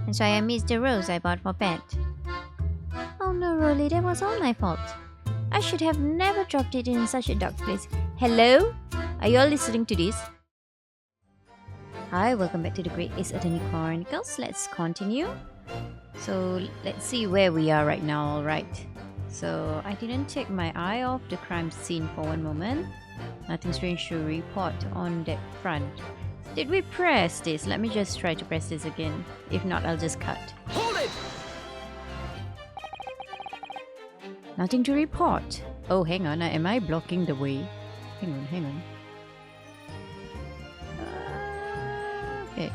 And so I missed the rose I bought for Pet. Oh no, Rolly, that was all my fault. I should have never dropped it in such a dark place. Hello? Are you all listening to this? Hi, welcome back to the Great Ace Attorney Chronicles. Let's continue. So let's see where we are right now. Alright. So I didn't take my eye off the crime scene for one moment. Nothing strange to report on that front. Did we press this? Let me just try to press this again. If not, I'll just cut. Hold it! Nothing to report. Oh, hang on. Am I blocking the way? Hang on. Okay.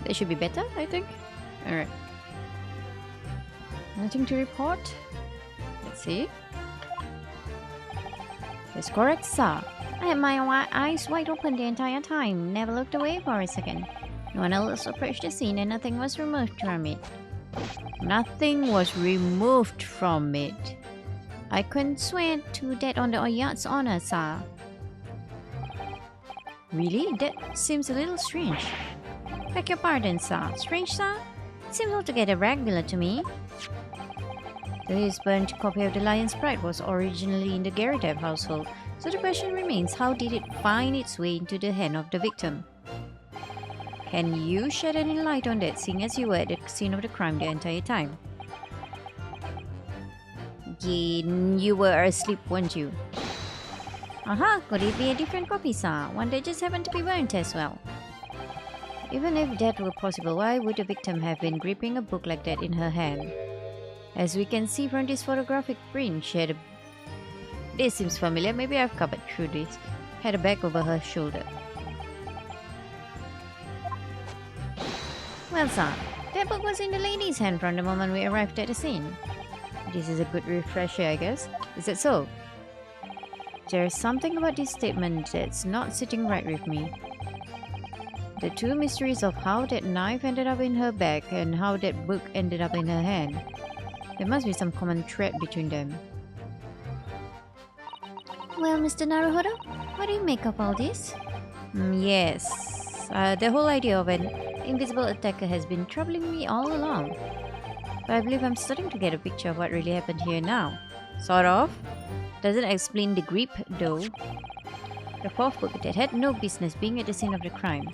That should be better, I think. Alright. Nothing to report. Let's see. That's correct, sir. I had my eyes wide open the entire time. Never looked away for a second. No one else approached the scene and nothing was removed from it. Nothing was removed from it. I couldn't swear to that on the yacht's honor, sir. Really? That seems a little strange. Beg your pardon, sir. Strange, sir? It seems altogether regular to me. This burnt copy of the Lion's Pride was originally in the Garrett household, so the question remains, how did it find its way into the hand of the victim? Can you shed any light on that, seeing as you were at the scene of the crime the entire time? You were asleep, weren't you? Could it be a different copy, sir? One that just happened to be burnt as well? Even if that were possible, why would the victim have been gripping a book like that in her hand? As we can see from this photographic print, she had a... This seems familiar, maybe I've covered through this. Had a bag over her shoulder. Well, sir, that book was in the lady's hand from the moment we arrived at the scene. This is a good refresher, I guess. Is that so? There's something about this statement that's not sitting right with me. The two mysteries of how that knife ended up in her bag and how that book ended up in her hand. There must be some common thread between them. Well, Mr. Naruhodo, what do you make of all this? Yes, the whole idea of an invisible attacker has been troubling me all along. But I believe I'm starting to get a picture of what really happened here now. Sort of. Doesn't explain the grip, though. The fourth book that had no business being at the scene of the crime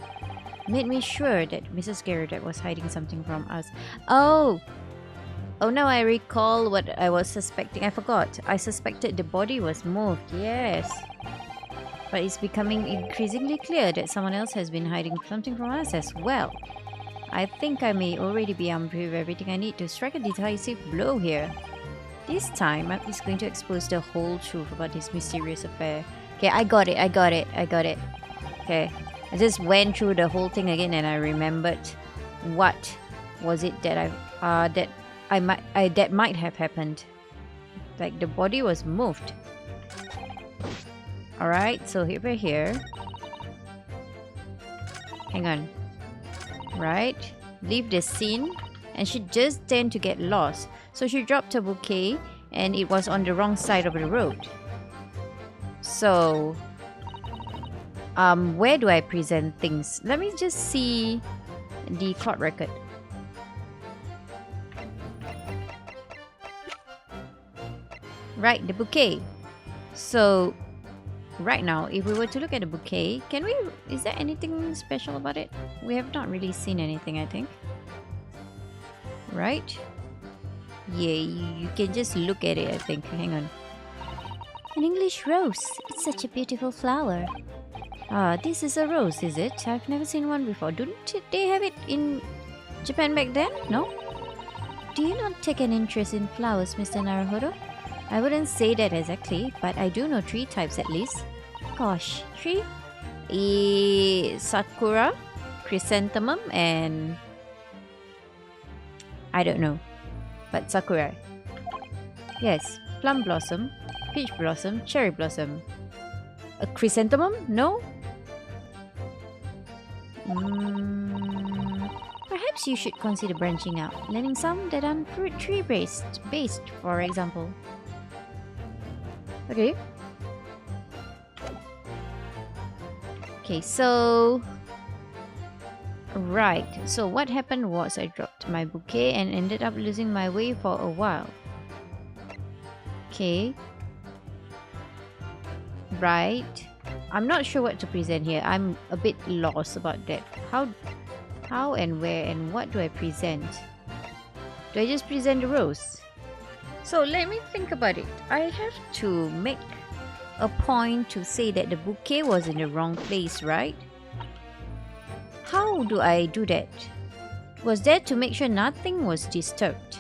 made me sure that Mrs. Garrett was hiding something from us. Oh, now I recall what I was suspecting. I forgot. I suspected the body was moved. Yes. But it's becoming increasingly clear that someone else has been hiding something from us as well. I think I may already be armed with everything I need to strike a decisive blow here. This time, I'm just going to expose the whole truth about this mysterious affair. Okay, I got it. Okay, I just went through the whole thing again and I remembered what was it that that might have happened. Like the body was moved. Alright, so we're here. Hang on. Right, leave the scene, and she just tend to get lost. So she dropped her bouquet and it was on the wrong side of the road. So where do I present things? Let me just see the court record. Right, the bouquet. So right now, if we were to look at the bouquet, is there anything special about it? We have not really seen anything, I think. Right? Yeah, you can just look at it, I think. Hang on. An English rose. It's such a beautiful flower. This is a rose, is it? I've never seen one before. Didn't they have it in Japan back then? No? Do you not take an interest in flowers, Mr. Naruhodo? I wouldn't say that exactly, but I do know 3 types at least. Gosh, 3? Sakura, chrysanthemum, and... I don't know. But sakura. Yes, plum blossom, peach blossom, cherry blossom. A chrysanthemum? No? Perhaps you should consider branching out, learning some that are fruit tree based, for example. Okay. Okay, so Right, so what happened was I dropped my bouquet and ended up losing my way for a while. Okay. Right. I'm not sure what to present here. I'm a bit lost about that. How and where and what do I present? Do I just present the rose? So let me think about it. I have to make a point to say that the bouquet was in the wrong place, right? How do I do that? Was that to make sure nothing was disturbed?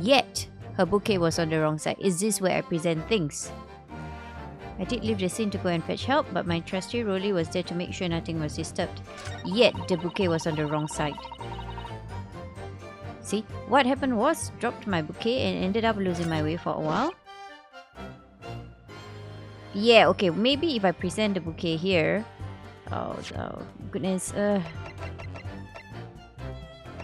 Yet, her bouquet was on the wrong side. Is this where I present things? I did leave the scene to go and fetch help, but my trusty Rolly was there to make sure nothing was disturbed. Yet, the bouquet was on the wrong side. See, what happened was, dropped my bouquet and ended up losing my way for a while. Yeah, okay, maybe if I present the bouquet here. Oh goodness.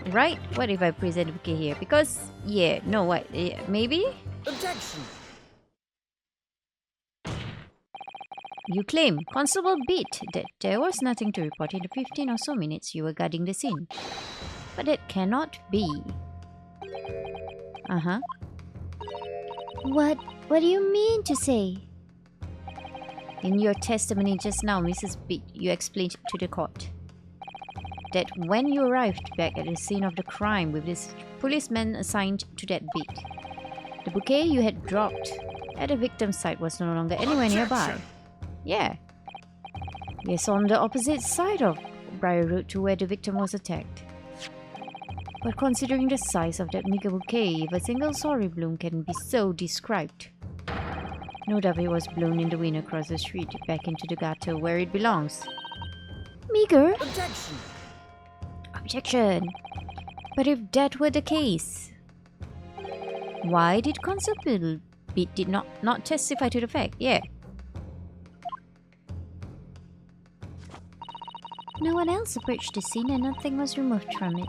Right? What if I present the bouquet here? Because, yeah, no, what? Yeah, maybe? Objection! You claim, Constable Beat, that there was nothing to report in the 15 or so minutes you were guarding the scene. But that cannot be. Uh-huh. What do you mean to say? In your testimony just now, Mrs. Beat, you explained to the court that when you arrived back at the scene of the crime with this policeman assigned to that beat, the bouquet you had dropped at the victim's site was no longer anywhere nearby. Yeah. Yes, on the opposite side of Briar Road to where the victim was attacked. But considering the size of that meager bouquet, if a single sorry bloom can be so described, no doubt it was blown in the wind across the street, back into the gutter where it belongs. Meager? Objection! Objection! But if that were the case, why did Constable Beat did not testify to the fact? Yeah. No one else approached the scene and nothing was removed from it.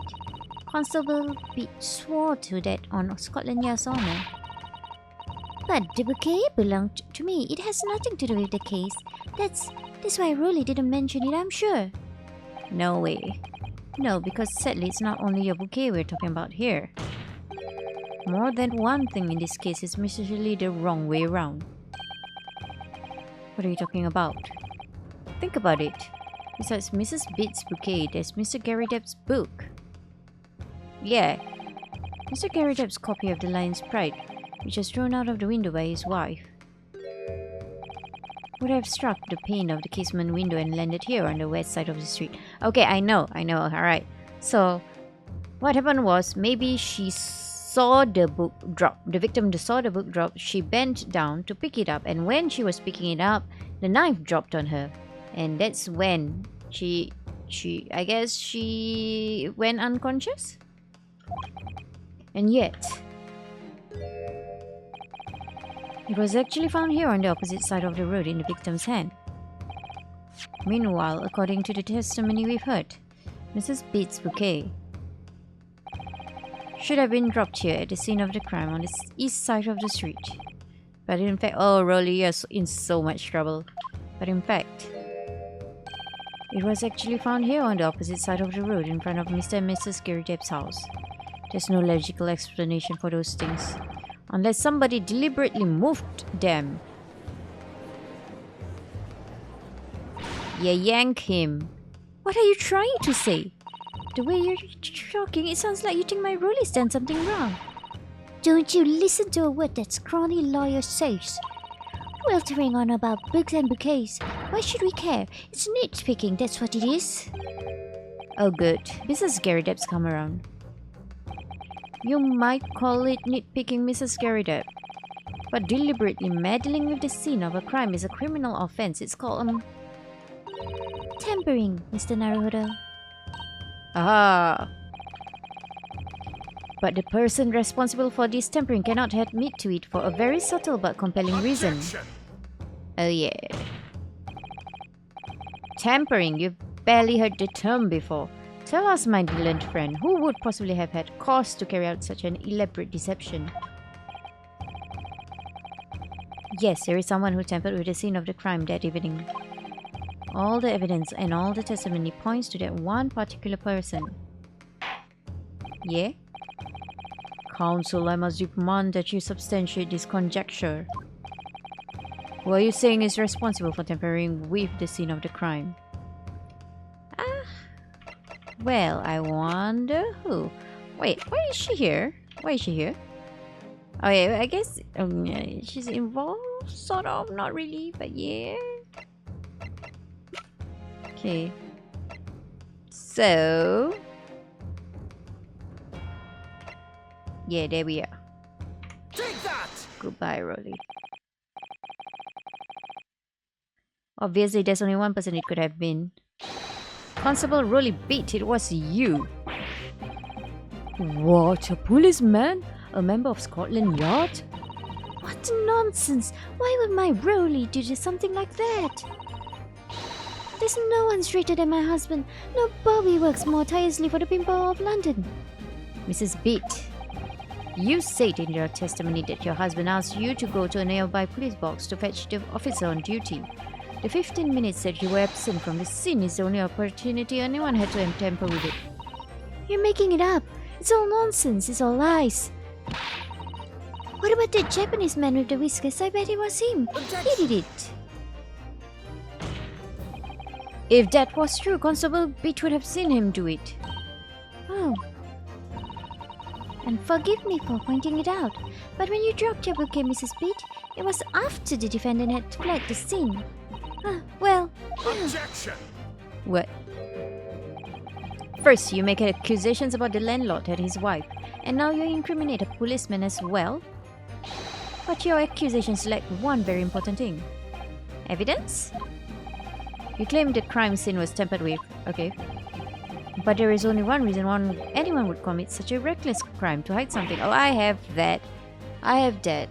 Constable Beat swore to that on Scotland Yard's honour. But the bouquet belonged to me. It has nothing to do with the case. That's why Rolly didn't mention it, I'm sure. No way. No, because sadly it's not only your bouquet we're talking about here. More than one thing in this case is usually the wrong way around. What are you talking about? Think about it. Besides Mrs. Beat's bouquet, there's Mr. Gary Depp's book. Yeah, Mr. Gary Depp's copy of The Lion's Pride, which was thrown out of the window by his wife, would have struck the pane of the casement window and landed here on the west side of the street. Okay, I know, alright. So, what happened was, maybe she saw the book drop. The victim saw the book drop, she bent down to pick it up, and when she was picking it up, the knife dropped on her. And that's when I guess she went unconscious? And yet, it was actually found here on the opposite side of the road in the victim's hand. Meanwhile, according to the testimony we've heard, Mrs. Beat's bouquet should have been dropped here at the scene of the crime on the east side of the street. But in fact, oh Rolly, you're in so much trouble. But in fact, it was actually found here on the opposite side of the road in front of Mr. and Mrs. Gary Depp's house. There's no logical explanation for those things, unless somebody deliberately moved them. Yank him. What are you trying to say? The way you're talking, it sounds like you think my Rolly's done something wrong. Don't you listen to a word that scrawny lawyer says. Weltering on about books and bouquets. Why should we care? It's nitpicking, that's what it is. Oh good, Mrs. Gary Depp's come around. You might call it nitpicking, Mrs. Gary Depp. But deliberately meddling with the scene of a crime is a criminal offense. It's called, Tampering, Mr. Naruhodo. Aha! But the person responsible for this tampering cannot admit to it for a very subtle but compelling reason. Oh yeah. Tampering, you've barely heard the term before. Tell us, my learned friend, who would possibly have had cause to carry out such an elaborate deception? Yes, there is someone who tampered with the scene of the crime that evening. All the evidence and all the testimony points to that one particular person. Yeah? Counsel, I must demand that you substantiate this conjecture. Who are you saying is responsible for tampering with the scene of the crime? Well, I wonder who. Wait, why is she here? Why is she here? Oh yeah, I guess yeah, she's involved, sort of, not really, but yeah. Okay. So... yeah, there we are. Take that! Goodbye, Rolly. Obviously, there's only one person it could have been. Constable Rolly Beat, it was you. What? A policeman? A member of Scotland Yard? What nonsense! Why would my Rolly do something like that? There's no one straighter than my husband. No Bobby works more tirelessly for the people of London. Mrs. Beat, you said in your testimony that your husband asked you to go to a nearby police box to fetch the officer on duty. The 15 minutes that you were absent from the scene is the only opportunity anyone had to tamper with it. You're making it up. It's all nonsense. It's all lies. What about that Japanese man with the whiskers? I bet it was him. He did it. If that was true, Constable Beat would have seen him do it. Oh. And forgive me for pointing it out, but when you dropped your bouquet, Mrs. Beat, it was after the defendant had fled the scene. Well... Objection! What? First, you make accusations about the landlord and his wife, and now you incriminate a policeman as well? But your accusations lack one very important thing. Evidence? You claim the crime scene was tampered with, okay. But there is only one reason anyone would commit such a reckless crime, to hide something. Oh, I have that. I have that.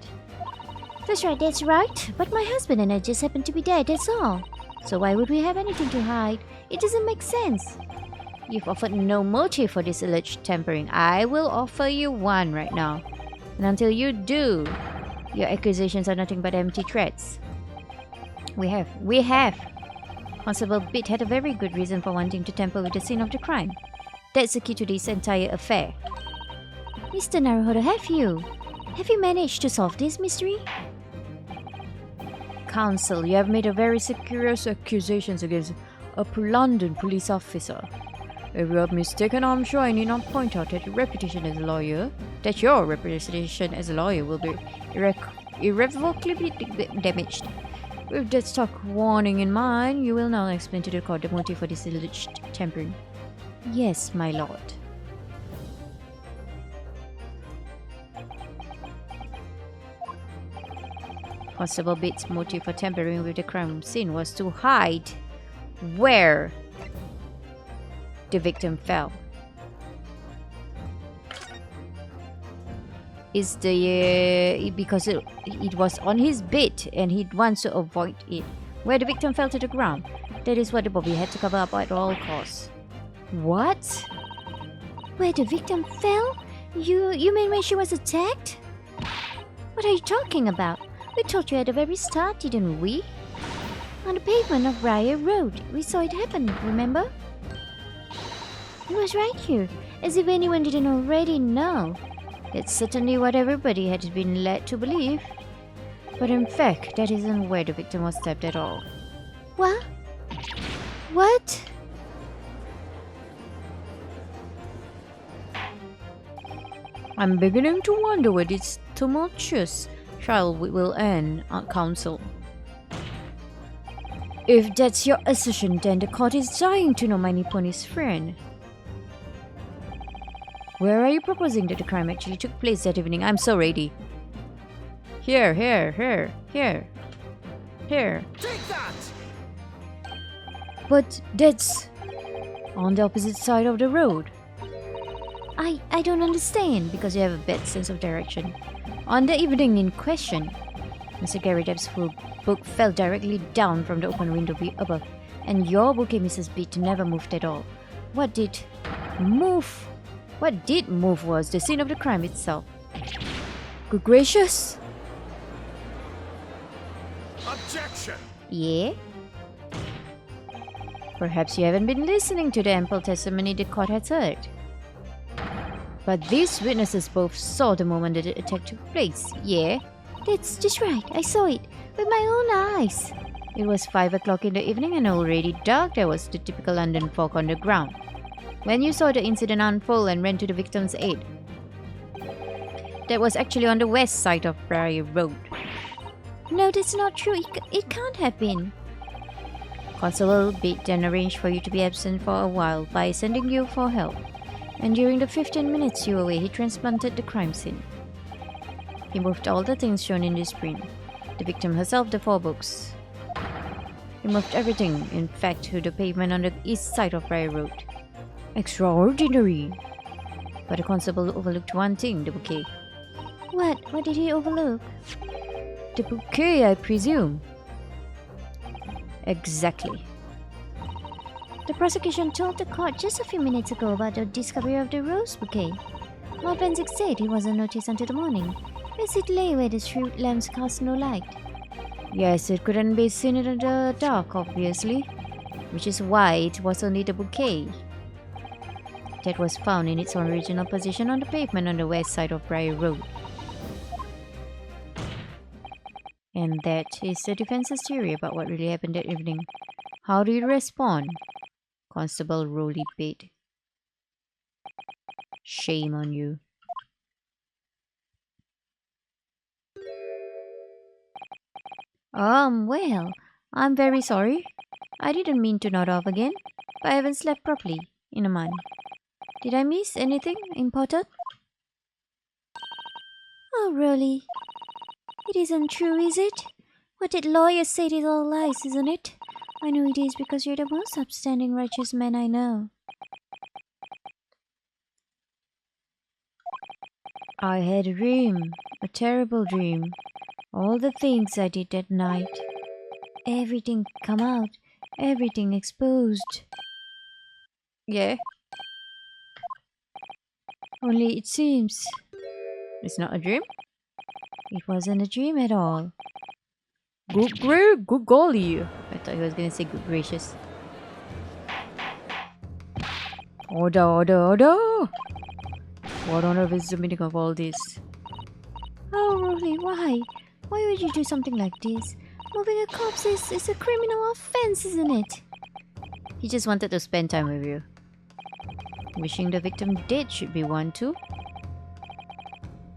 That's right. But my husband and I just happen to be there, that's all. So why would we have anything to hide? It doesn't make sense. You've offered no motive for this alleged tampering. I will offer you one right now. And until you do, your accusations are nothing but empty threats. We have. Constable Beat had a very good reason for wanting to tamper with the scene of the crime. That's the key to this entire affair. Mr. Naruhodo, have you managed to solve this mystery? Counsel, you have made a very serious accusations against a London police officer. If you are mistaken, I'm sure I need not point out that your reputation as a lawyer will be irrevocably damaged. With that stock warning in mind, you will now explain to the court the motive for this alleged tampering. Yes, my lord. Constable Bates' motive for tampering with the crime scene was to hide where the victim fell. Because it was on his bed and he wants to avoid it. Where the victim fell to the ground. That is what the Bobby had to cover up at all costs. What? Where the victim fell? You mean when she was attacked? What are you talking about? We told you at the very start, didn't we? On the pavement of Briar Road. We saw it happen, remember? It was right here, as if anyone didn't already know. That's certainly what everybody had been led to believe. But in fact, that isn't where the victim was stabbed at all. What? What? I'm beginning to wonder where this tumultuous trial will end, Counsel. If that's your assertion, then the court is dying to know my Nipponi's friend. Where are you proposing that the crime actually took place that evening? I'm so ready. Here. Take that! But that's on the opposite side of the road. I don't understand. Because you have a bad sense of direction. On the evening in question, Mr. Gary Depp's book fell directly down from the open window above, and your bouquet, Mrs. Beat, never moved at all. What did move was the scene of the crime itself. Good gracious! Objection! Yeah? Perhaps you haven't been listening to the ample testimony the court has heard. But these witnesses both saw the moment that the attack took place, yeah? That's just right. I saw it with my own eyes. It was 5 o'clock in the evening and already dark. There was the typical London fog on the ground. When you saw the incident unfold and ran to the victim's aid, that was actually on the west side of Prairie Road. No, that's not true. It can't have been. Constable Bate then arranged for you to be absent for a while by sending you for help. And during the 15 minutes you were away, he transplanted the crime scene. He moved all the things shown in this print. The victim herself, the 4 books. He moved everything, in fact, to the pavement on the east side of Prairie Road. Extraordinary! But the constable overlooked one thing, the bouquet. What? What did he overlook? The bouquet, I presume. Exactly. The prosecution told the court just a few minutes ago about the discovery of the rose bouquet. Lord Benzick said he wasn't noticed until the morning, as it lay where the street lamps cast no light. Yes, it couldn't be seen in the dark, obviously, which is why it was only the bouquet that was found in its original position on the pavement on the west side of Prairie Road. And that is the defense's theory about what really happened that evening. How do you respond? Constable Rowley Bate. Shame on you. Well, I'm very sorry. I didn't mean to nod off again, but I haven't slept properly in a month. Did I miss anything important? Oh, really? It isn't true, is it? What that lawyer said is all lies, isn't it? I know it is because you're the most upstanding righteous man I know. I had a dream, a terrible dream. All the things I did that night. Everything come out, everything exposed. Yeah? Only it seems. It's not a dream? It wasn't a dream at all. Good golly! I thought he was gonna say good gracious. Order! What on earth is the meaning of all this? Oh, Rolly, why? Why would you do something like this? Moving a corpse is a criminal offense, isn't it? He just wanted to spend time with you. Wishing the victim dead should be one too.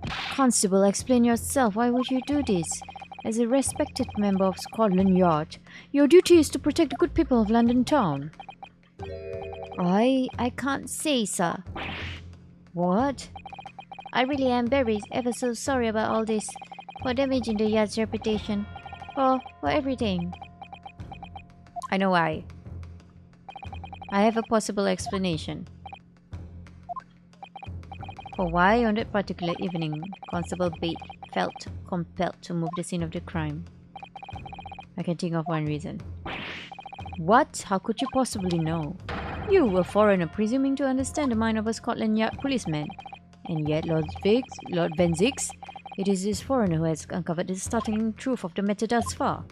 Constable, explain yourself. Why would you do this? As a respected member of Scotland Yard, your duty is to protect the good people of London town. I can't say, sir. What? I really am very ever so sorry about all this. For damaging the Yard's reputation. For everything. I know why. I have a possible explanation. For why on that particular evening, Constable Bate felt compelled to move the scene of the crime. I can think of one reason. What? How could you possibly know? You, a foreigner, presuming to understand the mind of a Scotland Yard policeman. And yet Lord Benzick, it is this foreigner who has uncovered the startling truth of the matter thus far.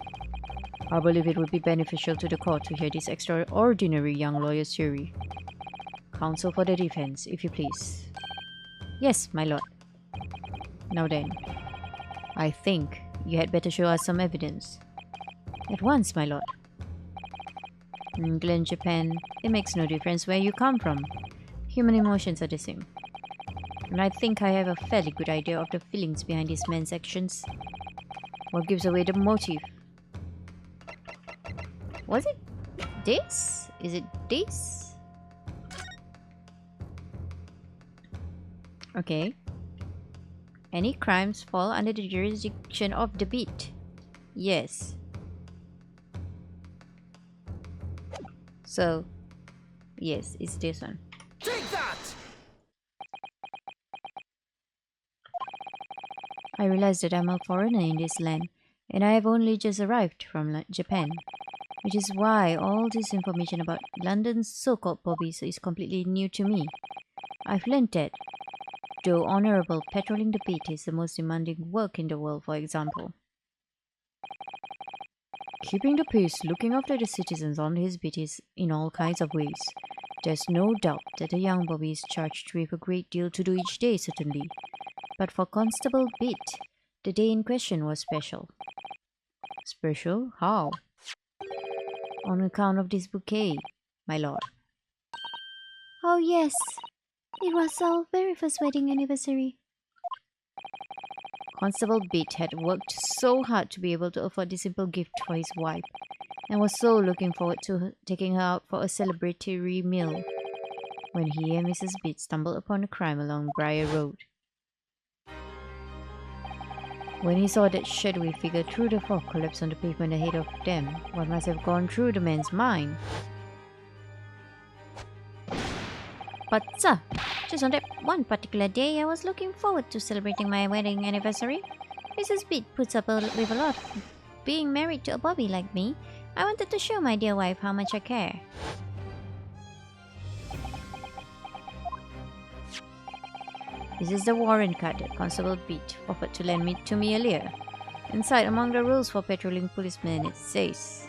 I believe it would be beneficial to the court to hear this extraordinary young lawyer's theory. Counsel for the defense, if you please. Yes, my lord. Now then, I think you had better show us some evidence. At once, my lord. England, Japan, it makes no difference where you come from. Human emotions are the same. And I think I have a fairly good idea of the feelings behind this man's actions. What gives away the motive? Was it this? Is it this? Okay. Any crimes fall under the jurisdiction of the beat? Yes. So, yes, it's this one. Take that! I realize that I'm a foreigner in this land, and I have only just arrived from Japan, which is why all this information about London's so-called bobbies is completely new to me. I've learned that, though honorable, patrolling the beat is the most demanding work in the world, for example. Keeping the peace, looking after the citizens on his beat is in all kinds of ways. There's no doubt that the young Bobby is charged with a great deal to do each day, certainly. But for Constable Beat, the day in question was special. Special? How? On account of this bouquet, my lord. Oh, yes. It was our very first wedding anniversary. Constable Beat had worked so hard to be able to afford this simple gift for his wife, and was so looking forward to taking her out for a celebratory meal when he and Mrs. Beat stumbled upon a crime along Briar Road. When he saw that shadowy figure through the fog collapse on the pavement ahead of them, what must have gone through the man's mind? But sir, just on that one particular day, I was looking forward to celebrating my wedding anniversary. Mrs. Beat puts up with a lot. Being married to a Bobby like me, I wanted to show my dear wife how much I care. This is the warrant card that Constable Beat offered to lend to me earlier. Inside, among the rules for patrolling policemen, it says,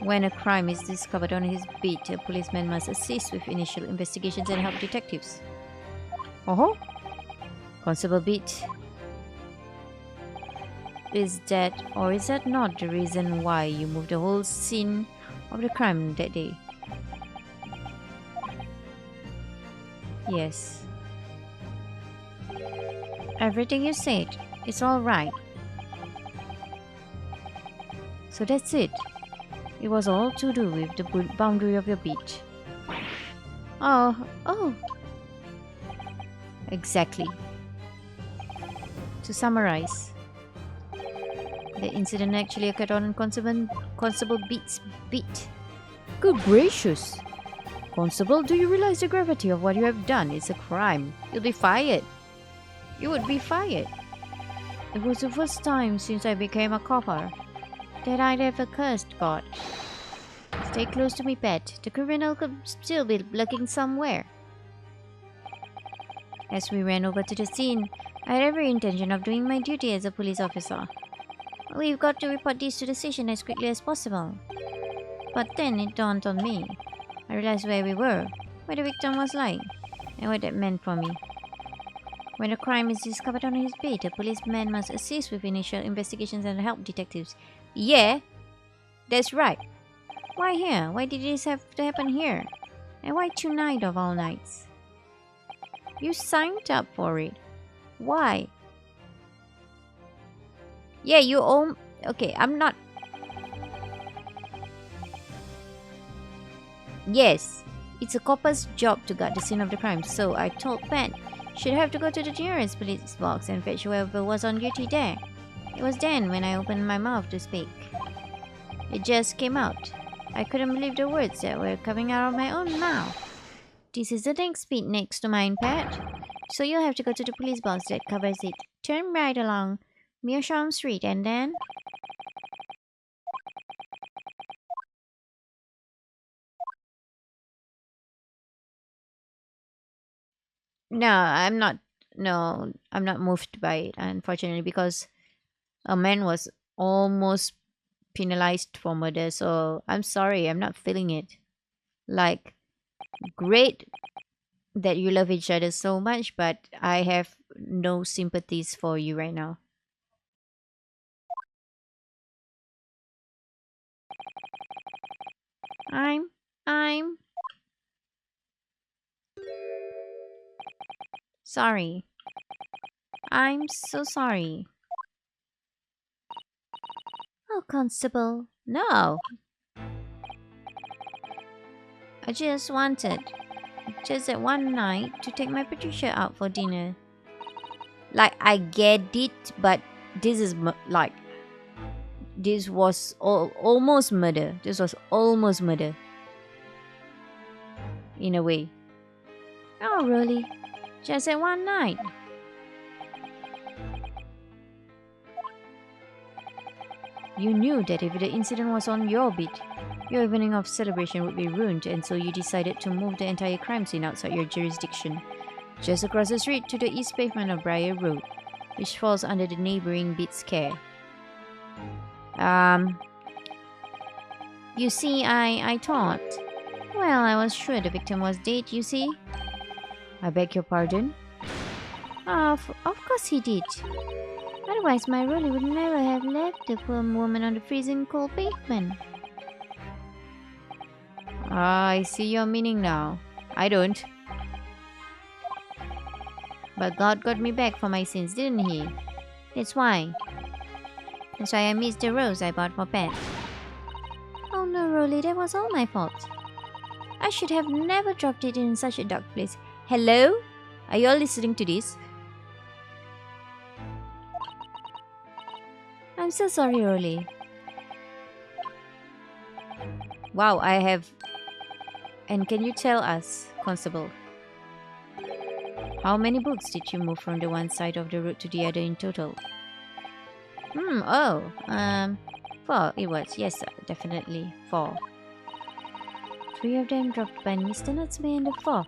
when a crime is discovered on his beat, a policeman must assist with initial investigations and help detectives. Oh, Constable Beat. Is that not the reason why you moved the whole scene of the crime that day? Yes. Everything you said, it's all right. So that's it. It was all to do with the boundary of your beat. Oh. Exactly. To summarize, the incident actually occurred on Constable Beat's beat. Good gracious! Constable, do you realize the gravity of what you have done? It's a crime. You'll be fired. You would be fired. It was the first time since I became a copper that I'd ever cursed God. Stay close to me, pet. The criminal could still be lurking somewhere. As we ran over to the scene, I had every intention of doing my duty as a police officer. We've got to report this to the station as quickly as possible. But then it dawned on me. I realized where we were, where the victim was lying, and what that meant for me. When a crime is discovered on his beat, a policeman must assist with initial investigations and help detectives. Yeah, that's right. Why here? Why did this have to happen here? And why tonight of all nights? You signed up for it. Why? Yeah, you own... Okay, I'm not... Yes, it's a copper's job to guard the scene of the crime, so I told Pat she'd have to go to the nearest police box and fetch whoever was on duty there. It was then when I opened my mouth to speak. It just came out. I couldn't believe the words that were coming out of my own mouth. This is the next beat next to mine, Pat. So you'll have to go to the police box that covers it. Turn right along Meerschaum Street and then... No, I'm not. No, I'm not moved by it, unfortunately, because a man was almost penalized for murder. So I'm sorry, I'm not feeling it. Like, great that you love each other so much, but I have no sympathies for you right now. I'm sorry. I'm so sorry. Oh, Constable. No, I just wanted, just that one night, to take my Patricia out for dinner. Like, I get it, but this is like, this was almost murder. This was almost murder. In a way. Oh, really? Just that one night. You knew that if the incident was on your beat, your evening of celebration would be ruined, and so you decided to move the entire crime scene outside your jurisdiction, just across the street to the east pavement of Briar Road, which falls under the neighboring beat's care. You see, I thought. Well, I was sure the victim was dead, you see. I beg your pardon? Of course he did. Otherwise, my Rolly would never have left the poor woman on the freezing cold pavement. Ah, I see your meaning now. I don't. But God got me back for my sins, didn't he? That's why. That's why I missed the rose I bought for Pat. Oh no, Rolly, that was all my fault. I should have never dropped it in such a dark place. Hello? Are you all listening to this? I'm so sorry, Rolly. Wow, I have... And can you tell us, Constable, how many books did you move from the one side of the road to the other in total? 4 it was. Yes, sir, definitely 4. 3 of them dropped by Mr. Natsume and the 4th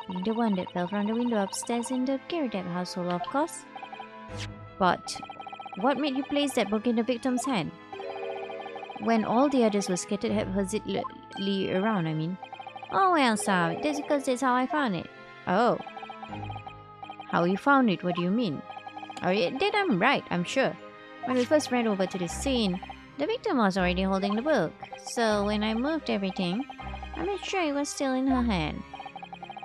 being the one that fell from the window upstairs in the Kiradep household, of course. But what made you place that book in the victim's hand? When all the others were scattered haphazardly around, I mean. Oh well, sir, that's because that's how I found it. Oh. How you found it? What do you mean? Oh, yeah, then I'm right, I'm sure. When we first ran over to the scene, the victim was already holding the book. So when I moved everything, I made sure it was still in her hand.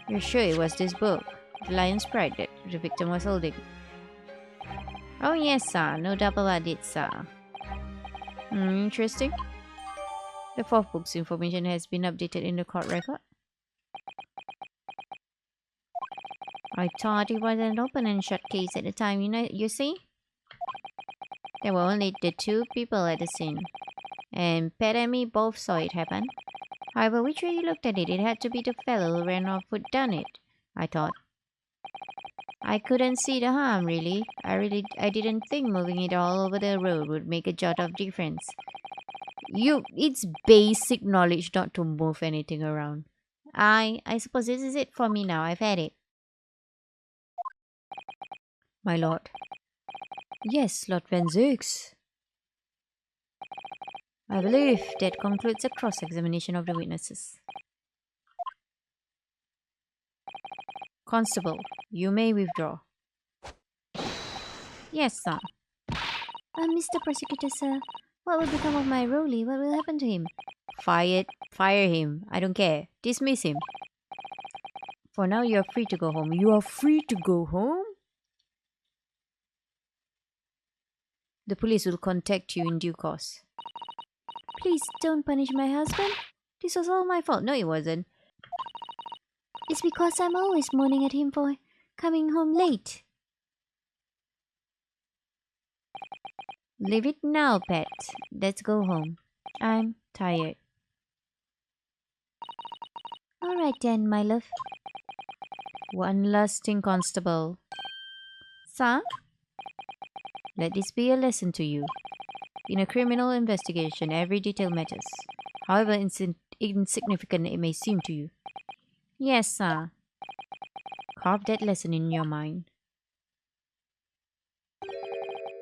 You're sure it was this book, The Lion's Pride, that the victim was holding? Oh yes, sir. No doubt about it, sir. Interesting. The 4th book's information has been updated in the court record. I thought it was an open and shut case at the time, you see? There were only the 2 people at the scene. And Pat and me both saw it happen. However, which way you looked at it, it had to be the fellow who ran off who'd done it, I thought. I couldn't see the harm, really. I didn't think moving it all over the road would make a jot of difference. It's basic knowledge not to move anything around. I suppose this is it for me now. I've had it. My lord. Yes, Lord Van Zooks. I believe that concludes the cross-examination of the witnesses. Constable, you may withdraw. Yes, sir. Mr. Prosecutor, sir, what will become of my Rolly? What will happen to him? Fire him. I don't care. Dismiss him. For now, you are free to go home. You are free to go home? The police will contact you in due course. Please don't punish my husband. This was all my fault. No, it wasn't. It's because I'm always mourning at him for coming home late. Leave it now, Pat. Let's go home. I'm tired. All right then, my love. One last thing, Constable. Sir? Let this be a lesson to you. In a criminal investigation, every detail matters, however insignificant it may seem to you. Yes, sir. Carve that lesson in your mind.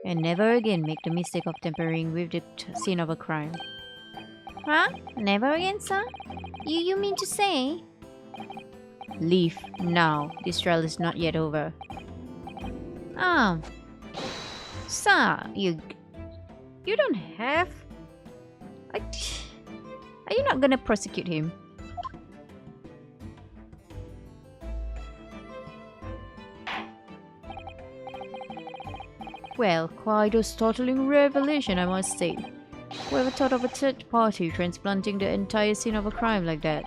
And never again make the mistake of tampering with the scene of a crime. Huh? Never again, sir? You mean to say? Leave now. This trial is not yet over. Sir, you don't have... Are you not gonna prosecute him? Well, quite a startling revelation, I must say. Whoever thought of a third party transplanting the entire scene of a crime like that?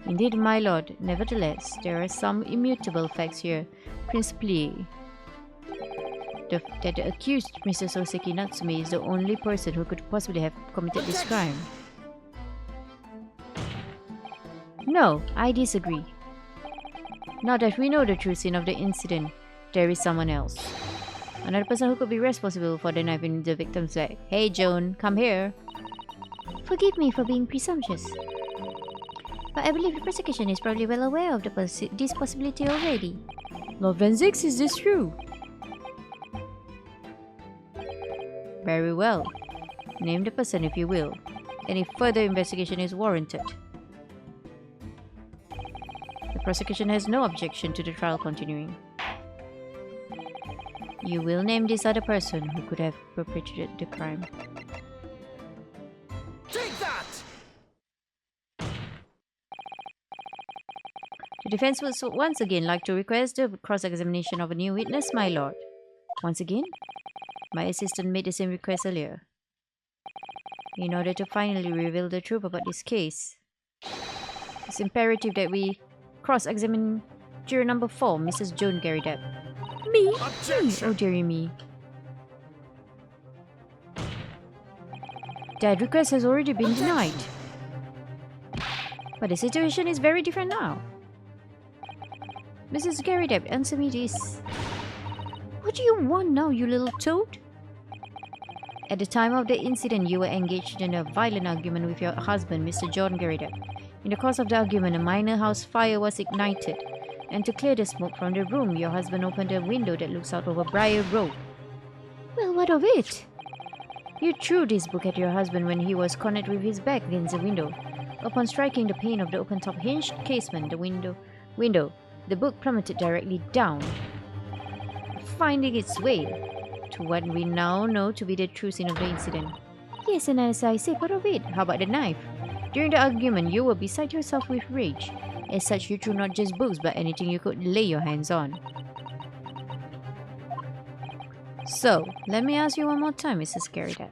Indeed, my lord. Nevertheless, there are some immutable facts here. Principally, that the accused, Mr. Soseki Natsume, is the only person who could possibly have committed this crime. No, I disagree. Now that we know the true scene of the incident, there is someone else. Another person who could be responsible for the knife in the victim's leg. Hey, Joan, come here. Forgive me for being presumptuous, but I believe the prosecution is probably well aware of this possibility already. Lord Van Zix, is this true? Very well. Name the person if you will. Any further investigation is warranted. The prosecution has no objection to the trial continuing. You will name this other person who could have perpetrated the crime. Take that! The defense would once again like to request the cross-examination of a new witness, my lord. Once again, my assistant made the same request earlier. In order to finally reveal the truth about this case, it's imperative that we cross-examine juror number 4, Mrs. Joan Garrideb. Me? Objection! Oh, dearie me. That request has already been denied. But the situation is very different now. Mrs. Garrideb, answer me this. What do you want now, you little toad? At the time of the incident, you were engaged in a violent argument with your husband, Mr. John Garrideb. In the course of the argument, a minor house fire was ignited. And to clear the smoke from the room, your husband opened a window that looks out over Briar Road. Well, what of it? You threw this book at your husband when he was cornered with his back against the window. Upon striking the pane of the open-top hinged casement, the book plummeted directly down, finding its way to what we now know to be the true scene of the incident. Yes, and as I said, what of it? How about the knife? During the argument, you were beside yourself with rage. As such, you threw not just books, but anything you could lay your hands on. So, let me ask you one more time, Mrs. Garrideb.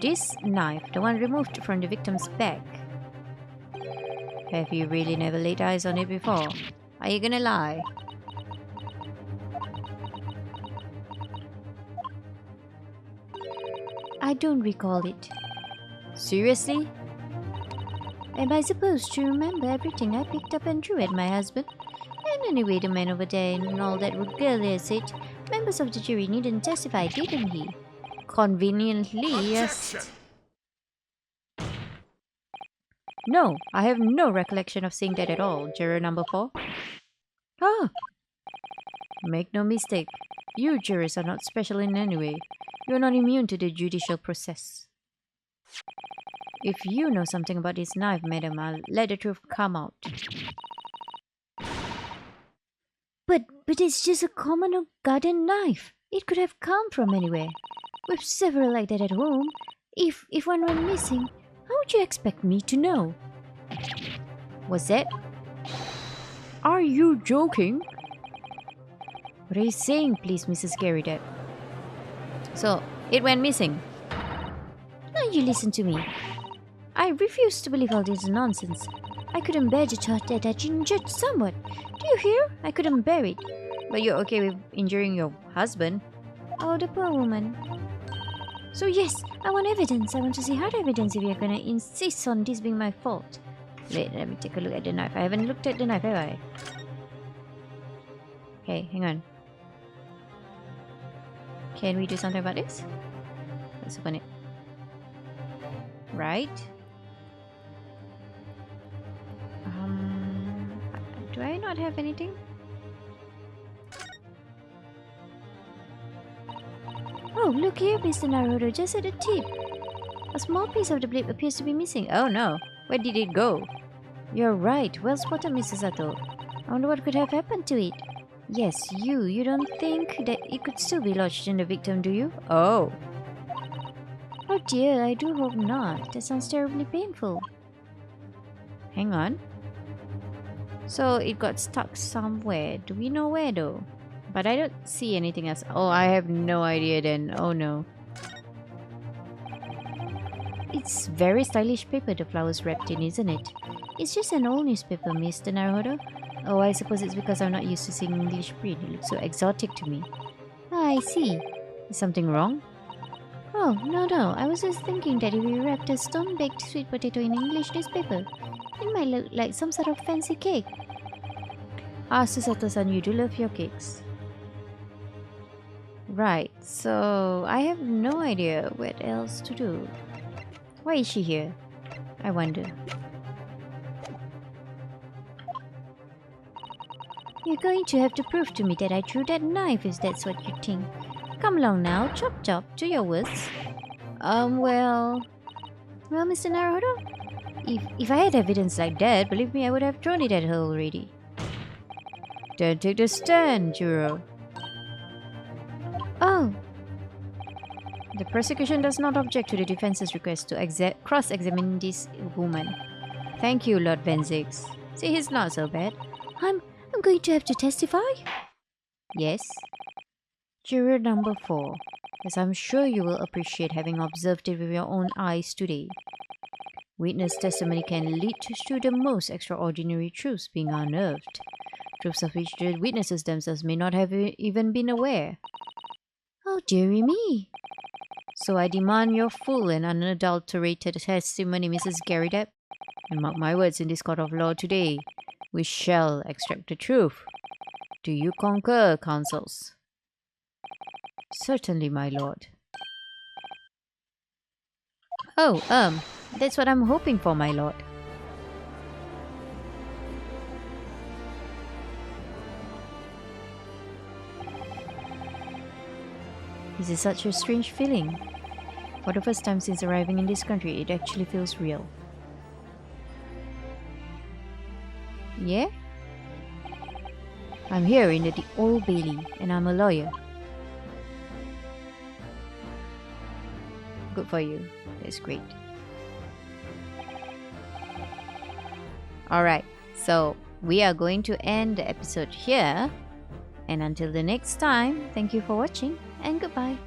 This knife, the one removed from the victim's back, have you really never laid eyes on it before? Are you gonna lie? I don't recall it. Seriously? Am I supposed to remember everything I picked up and threw at my husband? And anyway, the man over there and all that would regardless it. Members of the jury needn't testify, didn't he? Conveniently, yes. Objection! No, I have no recollection of seeing that at all, juror number 4. Ah! Make no mistake, you jurors are not special in any way. You are not immune to the judicial process. If you know something about this knife, madam, I'll let the truth come out. But it's just a common garden knife. It could have come from anywhere. With several like that at home, if one went missing, how would you expect me to know? What's that? Are you joking? What are you saying, please, Mrs. Garrideb? So, it went missing. Now you listen to me. I refuse to believe all this nonsense. I couldn't bear the thought that I injured someone. Do you hear? I couldn't bear it. But you're okay with injuring your husband? Oh, the poor woman. So yes, I want evidence. I want to see hard evidence if you're gonna insist on this being my fault. Wait, let me take a look at the knife. I haven't looked at the knife, have I? Okay, hang on. Can we do something about this? Let's open it. Right. Do I not have anything? Oh, look here, Mr. Naruto, just at the tip. A small piece of the blade appears to be missing. Oh no, where did it go? You're right, well spotted, Mrs. Sato. I wonder what could have happened to it. Yes, you don't think that it could still be lodged in the victim, do you? Oh. Oh dear, I do hope not. That sounds terribly painful. Hang on. So it got stuck somewhere. Do we know where though? But I don't see anything else. Oh, I have no idea then. Oh no. It's very stylish paper the flowers wrapped in, isn't it? It's just an old newspaper, Mr. Naruhodo. Oh, I suppose it's because I'm not used to seeing English print. It looks so exotic to me. Ah, I see. Is something wrong? Oh, no. I was just thinking that if we wrapped a stone-baked sweet potato in English newspaper, it might look like some sort of fancy cake. Ah, Susato-san, you do love your cakes. Right, so I have no idea what else to do. Why is she here? I wonder. You're going to have to prove to me that I threw that knife if that's what you think. Come along now, chop chop, do your worst. Well... Well, Mr. Naruhodo, if I had evidence like that, believe me, I would have thrown it at her already. Then take the stand, Juro. Oh, The prosecution does not object to the defense's request to cross-examine this woman. Thank you, Lord Benzix. See, he's not so bad. I'm going to have to testify? Yes. Juror number 4, as I'm sure you will appreciate having observed it with your own eyes today. Witness testimony can lead to the most extraordinary truths being unearthed, truths of which the witnesses themselves may not have even been aware. Oh, dearie me. So I demand your full and unadulterated testimony, Mrs. Garrideb. And mark my words, in this court of law today, we shall extract the truth. Do you concur, counsels? Certainly, my lord. Oh, that's what I'm hoping for, my lord. This is such a strange feeling. For the first time since arriving in this country, it actually feels real. Yeah? I'm here in the Old Bailey, and I'm a lawyer. Good for you. That's great. Alright, so we are going to end the episode here. And until the next time, thank you for watching and goodbye.